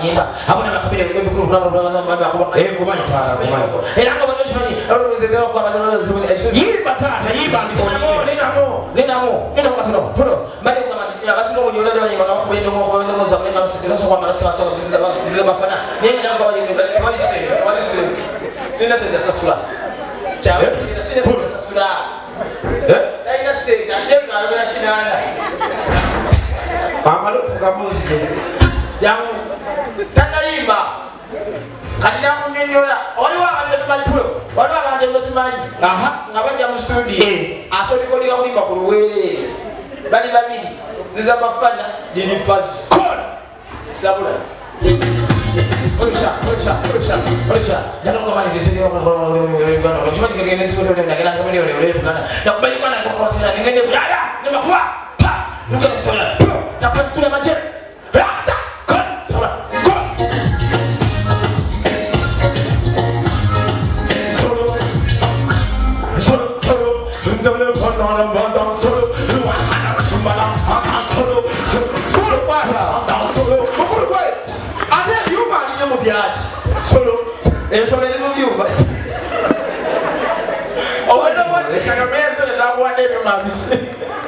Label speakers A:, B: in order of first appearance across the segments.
A: nyimba hamwe n'amakabiri y'ebikuru kuba ntara era ngo bano chimanyi alozezera kwa bano yimba tata yimba nina katino puro mali kwa basi ngo nyolele banyima nga bakubende ngo za mwenga sikira so kwa marasi basa biziza bafana nenga nyamba walise sina sasula chawe sina sasula ina seka ndenga ngana chinana pamalo fuka muziki yang tanayimba kadina kumenyola oliwa abetubalipulo oliwa abetubali aha ngabaja mu studio asoli kolika kulimba kuluwele bali babiri ziza bafana dili pass kon sabula Orisha jangan kau mandi di sini orang cuma digini sudah nak kena kami oleh bukan nak bayi mana kau sini dengan dia beraya nama kuat bukan salah cepat tu nama je rata kon salah kon solo benda pandang pandang solo luar malam solo solo solo ada yuma ni mo biaji solo solo ni mo yuma owena bali kana mesa na bwande be mabisi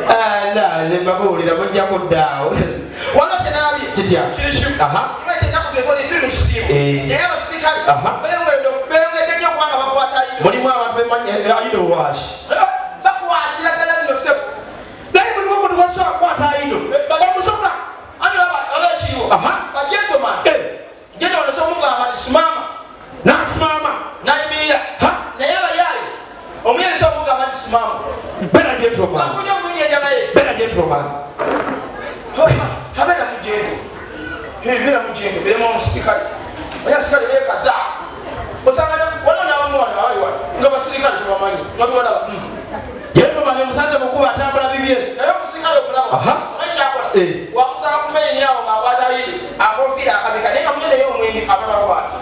A: ala le babuli na mujja kudawo wala chenabi chitia kilishu aha mete nako se ni tunu simu yeba sikali aha benga denye kwanga bakwata ido muri mwa abantu bemanyi ido washi bakwati la kala no sep dai muri mo ndo so kwata ido baba musoka ani baba ala chiwo aha bajeto man jeno ndo so mungu amani simama na imira ha na yala yai omye so mungu amani simama bena jeto man akunya munye jamae bena jeto man habena mjeto bena mjeto bena mo sikali oya sikali be kaza osangana wala na wamwana wali ngaba sikali tubamanyi ngatu wala jeto man musanze mukuba atambula bibye nayo kusikali okulawa aha maisha akola wakusaka kumenya ngabata hili akofira akabika nenga mnyene yo mwini abala wati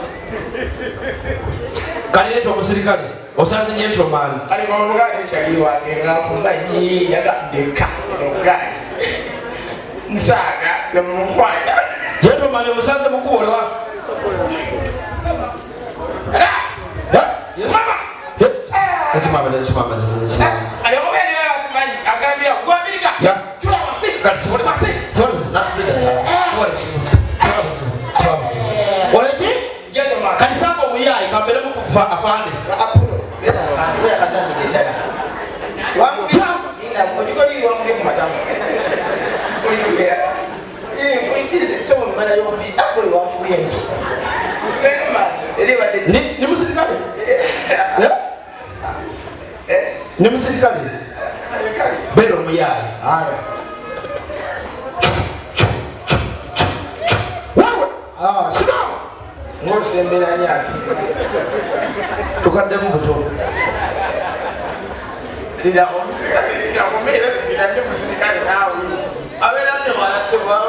A: kali leto musirikali osanze nyeto man kali ngomuga echaliwa ngafumba yi yaga deka ngani nsaga nemkwanda jeto man musanze mukubole wa ala mama esimama ale mubene wamanyi agambira gwa Amerika ya tula wasi kati tuli wasi na Oleji gentleman kalisako muyayi kambere mukufa afande apulo ya kazani ndenda wangu ina mojikoli wangu ni kumatanga oyibe kulikize sema mana yokuti apulo wangu yengi ni musirikali ni musirikali bero muyayi haya simama ngose mbele nyati tukande mbuto ila komele ila ndio msikali nao awela ndio wanasema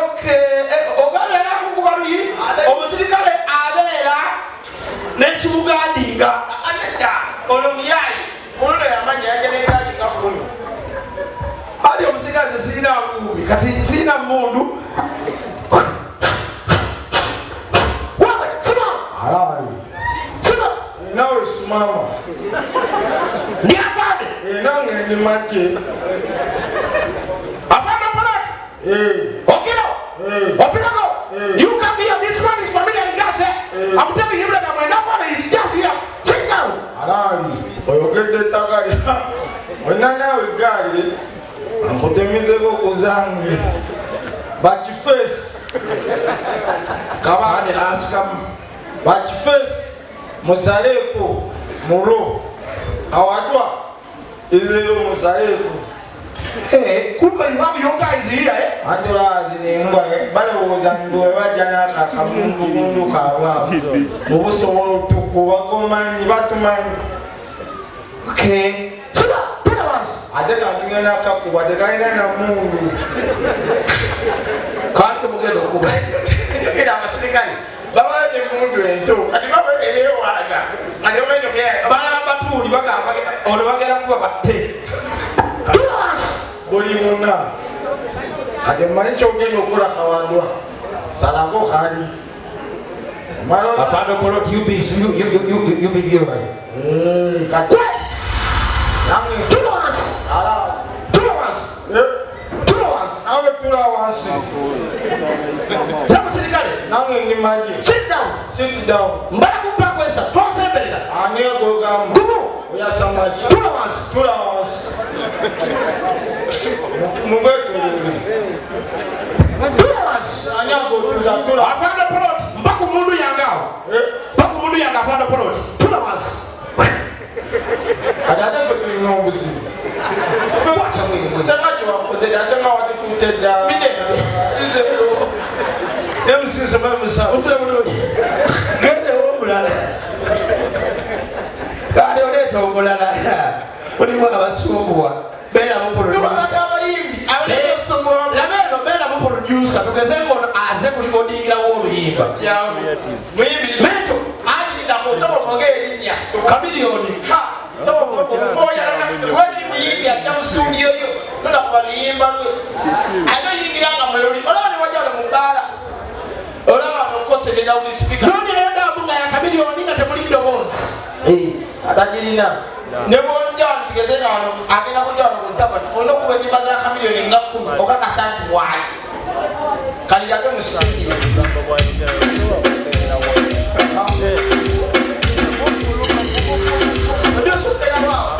A: okay ogale yangu kubaruyi omusikale abela nechibugadinga ajenda olomiyai olono yamanya yajenengadinga kuno ali omusikale sina ngubi kati sina mundu halali sima nawe simama ni afande nange ni maji afande polati okilo opilako you come here this man is familiar with gas I'm telling him that my father is just here sit down halali oyogede takali onana ugali ampotemize ko kuzangi bachi face kabane askam bachi face musaleko mulo awadwa izelo musaleko kumbe you your guys here adolazi ni ngwa bale uzanduwe bajana akamundu mundu kawa mubuso tukuba gomanyi batumanyi okay sida pena once adeka ngena kakuba adeka ina na mundu kanto mugendo kuba kida masirikali baba ni mundu ento ati baba eleyo walaga ati omendo ke bana batuli baka ono bagera kuba batte boli mona ati manicho ngeno kula kawadwa Salako Hari.
B: Afando Polo, you be here.
A: Quiet! Two hours! Sit down.
B: Sit down.
A: Mbarakumpa kwesa. Tuanze mbele.
B: Ania Gogam.
A: Gumu.
B: Oya Samaji.
A: 2 hours.
B: 2 hours. Mungeto.
A: 2 hours.
B: Ania Gotuza 2 hours.
A: Afando Polo. Mbaku mundu yangao. Mbaku mundu yanga afando Polo. 2 hours.
B: Adada for the ngombuzi.
A: Wacha mwenye.
B: Sema chiwa kozeda sema watu kutenda. MC sema musa.
A: Usule mudo. Gende omulala. Kale oleto omulala. Oli mwana basubwa. Bela mu producer. Bela mu producer. Tukeze ngono aze kulikodingira woluyimba.
B: Ya. Mwimbi.
A: Meto.
B: Ali ndakotoba fogeri nya.
A: Kamilioni.
B: Ha. Sawa ngoya wewe mwimbi ya studio yo. Ndola kubalimba. Ayo yingiranga melodi. Olabani wajala mubala. Olaba mukose de down speaker.
A: Noni enda bunga ya Kamilioni nga temuli dobozi.
B: Atajirina. Nebo njani tigeze nano agenda kujana kutaba. Ono kubenyimba za Kamilioni ngakumi. Okaka santi wali. Kali yake musiki. Ndio sote na wao.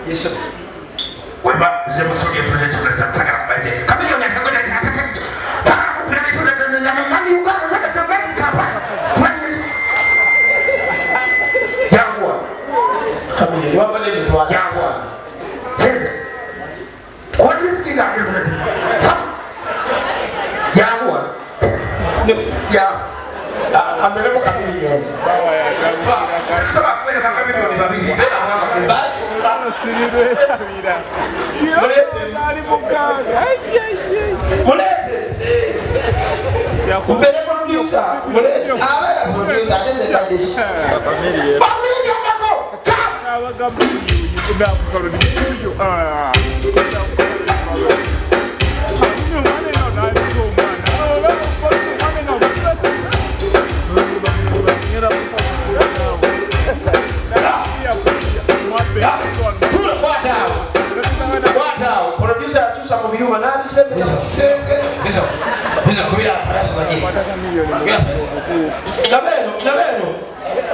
B: Yes, sir.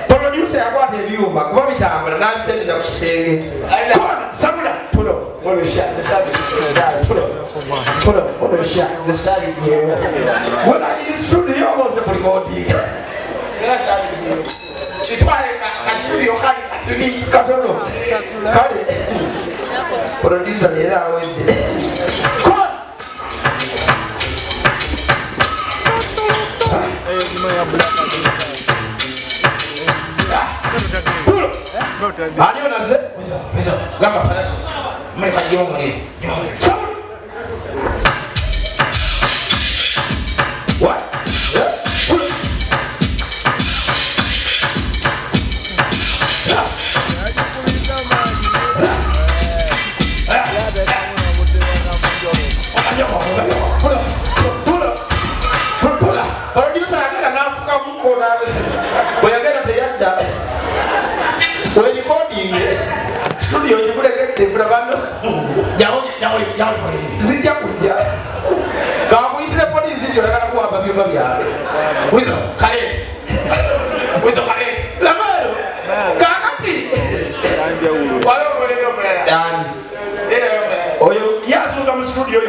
B: Producer akwate ebyuma kuba bitambula n'abisembeza ku kisenge. Samula pulo shot the side pulo shot the side here. When I in the studio was a recording. Chitwale ka studio kali katuni katono. Kali. Producer yera wende. Adio na ze. Bisa. Gamba panas. Mereka jom ni. What? zijja kujja kamuyitire polisi gyolagala kuwamba byuma byawe